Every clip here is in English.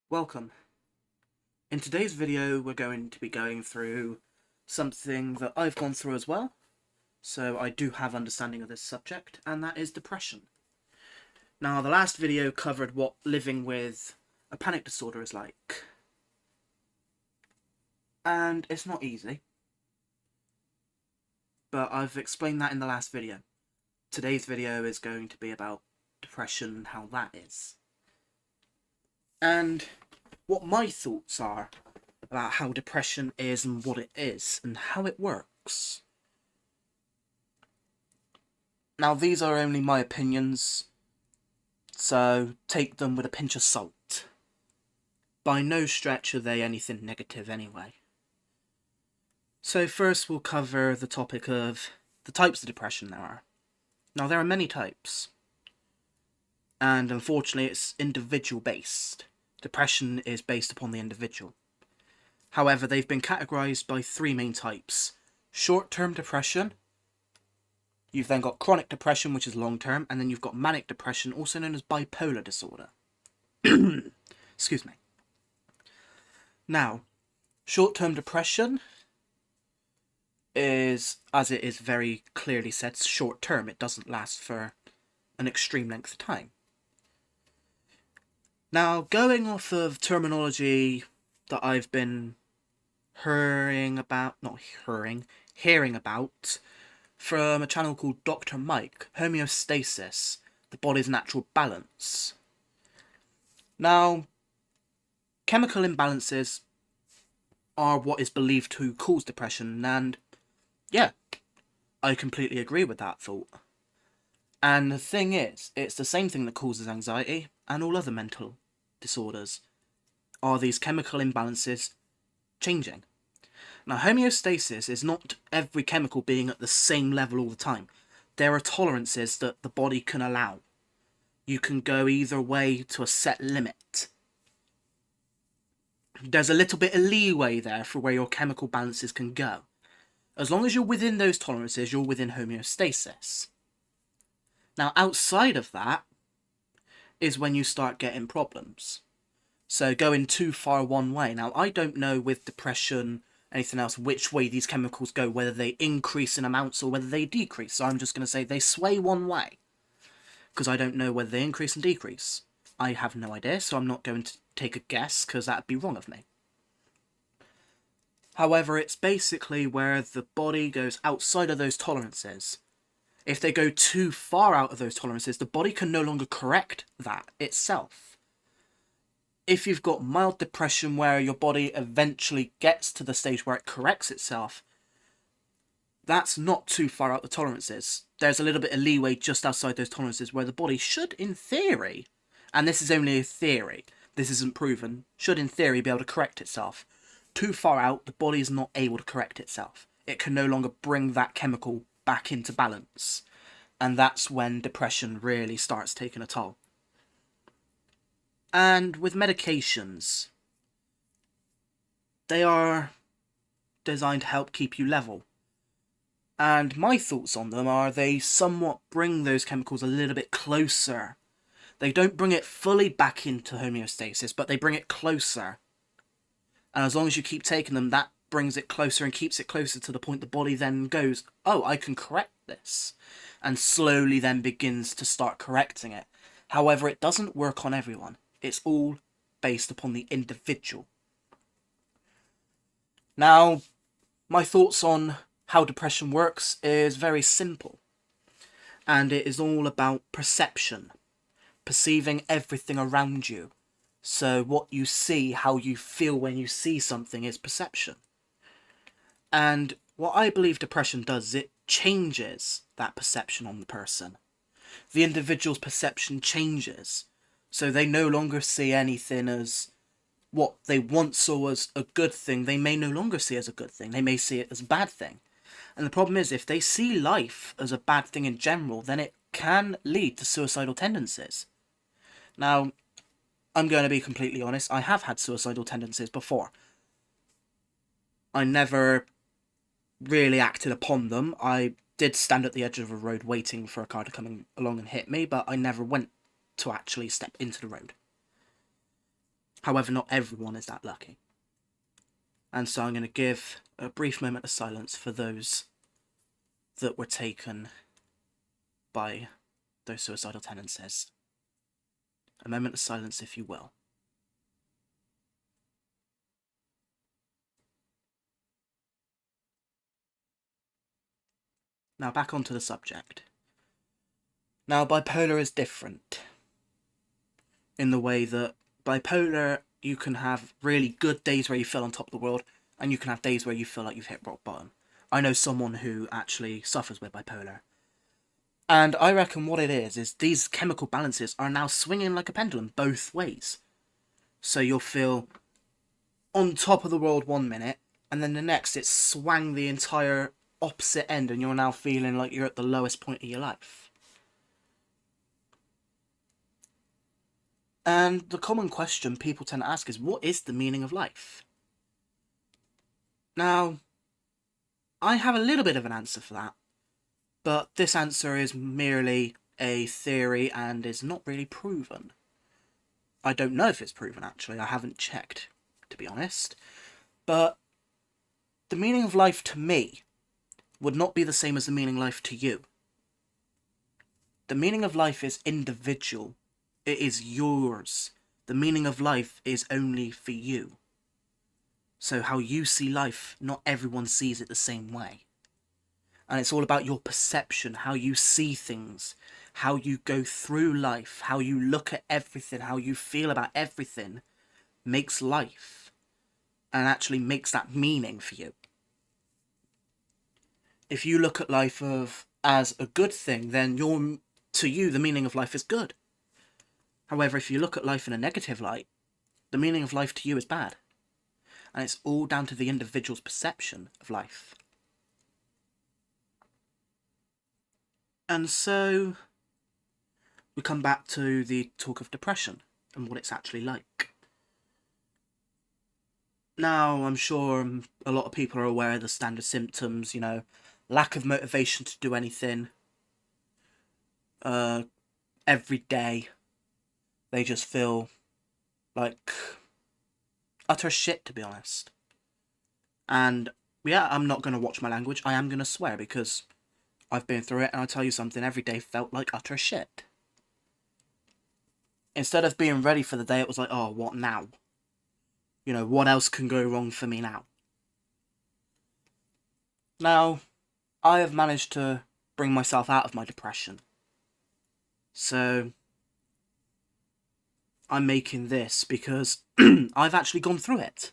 Welcome. In today's video we're going to be going through something that I've gone through as well, so I do have understanding of this subject, and that is depression. Now, the last video covered what living with a panic disorder is like, and it's not easy, but I've explained that in the last video. Today's video is going to be about depression and how that is, and what my thoughts are about how depression is and what it is and how it works. Now, these are only my opinions, so take them with a pinch of salt. By no stretch are they anything negative anyway. So first we'll cover the topic of the types of depression there are. Now, there are many types, and unfortunately it's individual based. Depression is based upon the individual. However, they've been categorised by three main types. Short-term depression, you've then got chronic depression, which is long-term, and then you've got manic depression, also known as bipolar disorder. Excuse me. Now, short-term depression is, as it is very clearly said, short-term. It doesn't last for an extreme length of time. Now, going off of terminology that I've been hearing about from a channel called Dr. Mike, homeostasis, the body's natural balance. Now, chemical imbalances are what is believed to cause depression, and yeah, I completely agree with that thought. And the thing is, it's the same thing that causes anxiety and all other mental disorders, are these chemical imbalances changing. Now, homeostasis is not every chemical being at the same level all the time. There are tolerances that the body can allow. You can go either way to a set limit. There's a little bit of leeway there for where your chemical balances can go. As long as you're within those tolerances, you're within homeostasis. Now, outside of that is when you start getting problems. So going too far one way. Now, I don't know with depression, anything else, which way these chemicals go, whether they increase in amounts or whether they decrease. So I'm just going to say they sway one way, because I don't know whether they increase and decrease. I have no idea, so I'm not going to take a guess, because that'd be wrong of me. However, it's basically where the body goes outside of those tolerances. If they go too far out of those tolerances, the body can no longer correct that itself. If you've got mild depression where your body eventually gets to the stage where it corrects itself, that's not too far out the tolerances. There's a little bit of leeway just outside those tolerances where the body should, in theory, and this is only a theory, this isn't proven, should in theory be able to correct itself. Too far out, the body is not able to correct itself. It can no longer bring that chemical back into balance. And that's when depression really starts taking a toll. And with medications, they are designed to help keep you level. And my thoughts on them are they somewhat bring those chemicals a little bit closer. They don't bring it fully back into homeostasis, but they bring it closer. And as long as you keep taking them, that brings it closer and keeps it closer to the point the body then goes, oh, I can correct this. And slowly then begins to start correcting it. However, it doesn't work on everyone. It's all based upon the individual. Now, my thoughts on how depression works is very simple. And it is all about perception. Perceiving everything around you. So what you see, how you feel when you see something is perception. And what I believe depression does is it changes that perception on the person. The individual's perception changes. So they no longer see anything as what they once saw as a good thing, they may no longer see as a good thing. They may see it as a bad thing. And the problem is, if they see life as a bad thing in general, then it can lead to suicidal tendencies. Now, I'm going to be completely honest, I have had suicidal tendencies before. I never really acted upon them. I did stand at the edge of a road waiting for a car to come along and hit me, but I never went to actually step into the road. However, not everyone is that lucky. And so I'm going to give a brief moment of silence for those that were taken by those suicidal tendencies. A moment of silence, if you will. Now back onto the subject. Now, bipolar is different in the way that bipolar, you can have really good days where you feel on top of the world, and you can have days where you feel like you've hit rock bottom. I know someone who actually suffers with bipolar. And I reckon what it is these chemical balances are now swinging like a pendulum both ways. So you'll feel on top of the world one minute, and then the next it's swung the entire opposite end, and you're now feeling like you're at the lowest point of your life. And the common question people tend to ask is, what is the meaning of life? Now, I have a little bit of an answer for that, but this answer is merely a theory and is not really proven. I don't know if it's proven, actually. I haven't checked, to be honest. But the meaning of life to me would not be the same as the meaning of life to you. The meaning of life is individual. It is yours. The meaning of life is only for you. So how you see life, not everyone sees it the same way. And it's all about your perception, how you see things, how you go through life, how you look at everything, how you feel about everything makes life and actually makes that meaning for you. If you look at life as a good thing, then to you the meaning of life is good. However, if you look at life in a negative light, the meaning of life to you is bad. And it's all down to the individual's perception of life. And so we come back to the talk of depression and what it's actually like. Now, I'm sure a lot of people are aware of the standard symptoms, lack of motivation to do anything. Every day, they just feel like utter shit, to be honest. And yeah, I'm not going to watch my language. I am going to swear because I've been through it, and I'll tell you something, every day felt like utter shit. Instead of being ready for the day, it was like, oh, what now? What else can go wrong for me now? Now, I have managed to bring myself out of my depression. So, I'm making this because I've actually gone through it.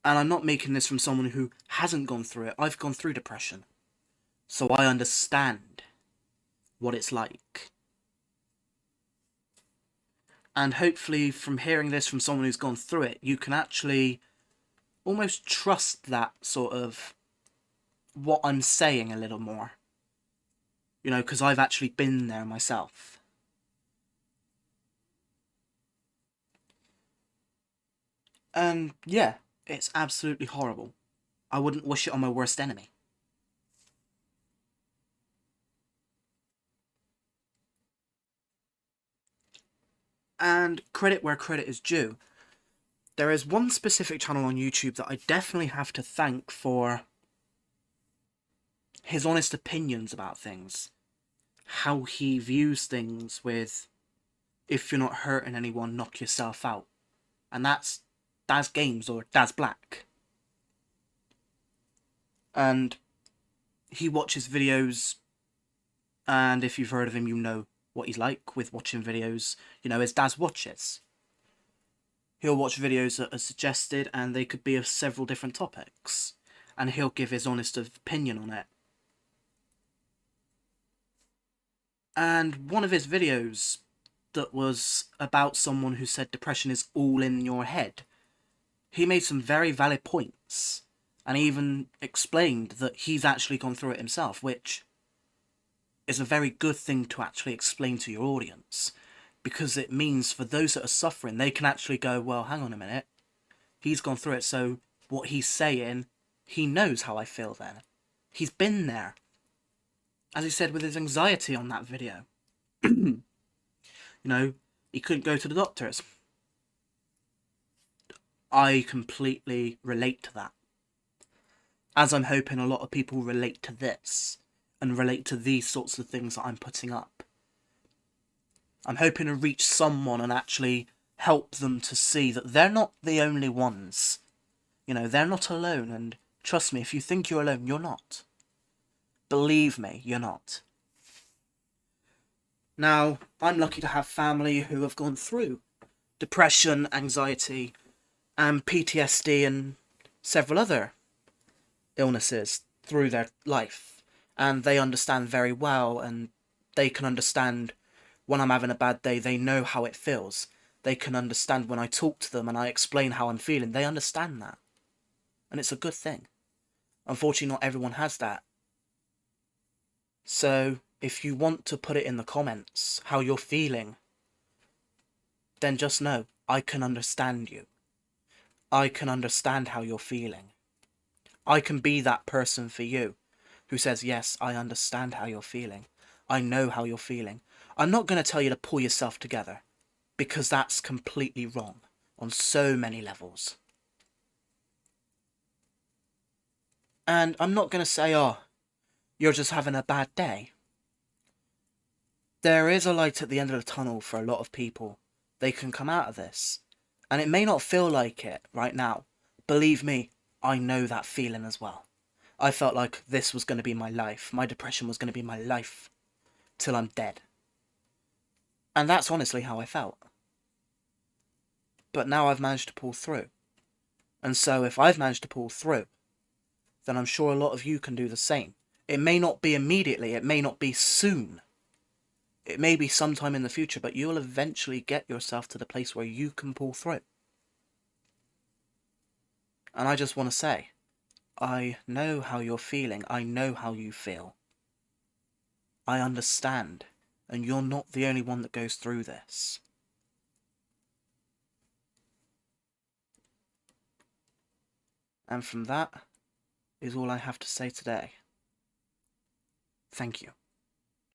And I'm not making this from someone who hasn't gone through it. I've gone through depression. So I understand what it's like. And hopefully from hearing this from someone who's gone through it, you can actually almost trust that sort of what I'm saying a little more. Because I've actually been there myself. And yeah, it's absolutely horrible. I wouldn't wish it on my worst enemy. And credit where credit is due. There is one specific channel on YouTube that I definitely have to thank for his honest opinions about things. How he views things with, if you're not hurting anyone, knock yourself out. And that's Daz Games, or Daz Black. And he watches videos, and if you've heard of him, you know what he's like with watching videos. As Daz watches. He'll watch videos that are suggested, and they could be of several different topics. And he'll give his honest opinion on it. And one of his videos that was about someone who said depression is all in your head, he made some very valid points, and even explained that he's actually gone through it himself, which is a very good thing to actually explain to your audience, because it means for those that are suffering, they can actually go, well, hang on a minute, he's gone through it, so what he's saying, he knows how I feel then. He's been there. As he said with his anxiety on that video. He couldn't go to the doctors. I completely relate to that. As I'm hoping a lot of people relate to this, and relate to these sorts of things that I'm putting up. I'm hoping to reach someone and actually help them to see that they're not the only ones. You know, they're not alone, and trust me, if you think you're alone, you're not. Believe me, you're not. Now, I'm lucky to have family who have gone through depression, anxiety, and PTSD and several other illnesses through their life. And they understand very well, and they can understand when I'm having a bad day. They know how it feels. They can understand when I talk to them and I explain how I'm feeling. They understand that. And it's a good thing. Unfortunately, not everyone has that. So, if you want to put it in the comments, how you're feeling, then just know, I can understand you. I can understand how you're feeling. I can be that person for you who says, yes, I understand how you're feeling. I know how you're feeling. I'm not going to tell you to pull yourself together, because that's completely wrong on so many levels. And I'm not going to say, oh, you're just having a bad day. There is a light at the end of the tunnel for a lot of people. They can come out of this. And it may not feel like it right now. Believe me, I know that feeling as well. I felt like this was going to be my life. My depression was going to be my life till I'm dead. And that's honestly how I felt. But now I've managed to pull through. And so if I've managed to pull through, then I'm sure a lot of you can do the same. It may not be immediately, it may not be soon. It may be sometime in the future, but you'll eventually get yourself to the place where you can pull through. And I just want to say, I know how you're feeling. I know how you feel. I understand. And you're not the only one that goes through this. And from that is all I have to say today. Thank you.